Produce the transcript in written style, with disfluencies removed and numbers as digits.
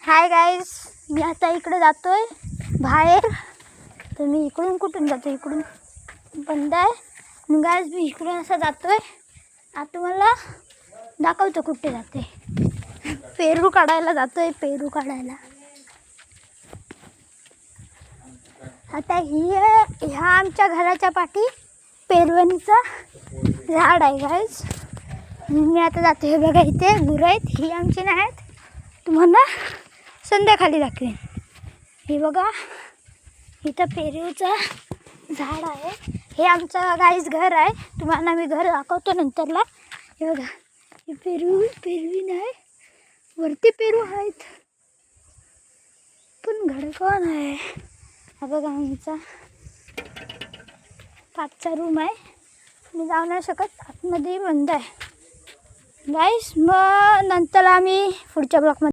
Hi guys, मी आता इकडे जातोय बाहेर. तर मी इकडून कुठून जातो, इकडून बंद आहे. मग गाईज मी इकडून असं जातोय. आता तुम्हाला दाखवतो कुठे जाते. पेरू काढायला जातोय, पेरू काढायला. आता ह्या आमच्या घराच्या पाठी पेरवणीचा झाड आहे गाईज. मी आता जातो. हे बघा इथे गुरं आहेत. ही आमची नाही आहेत, तुम्हाला संध्याकाळी दाखवेन. हे बघा इथं पेरूचं झाड आहे. हे आमचं गाईज घर आहे. तुम्हाला मी घर दाखवतो नंतरला. हे बघा हे पेरवी नाही, वरती पेरू आहेत पण घडकवा नाही. हा बघा आमचा काचचा रूम आहे. मी जाऊ नाही शकत, आतमध्ये बंद आहे गाईस. मग नंतर आम्ही पुढच्या ब्लॉकमध्ये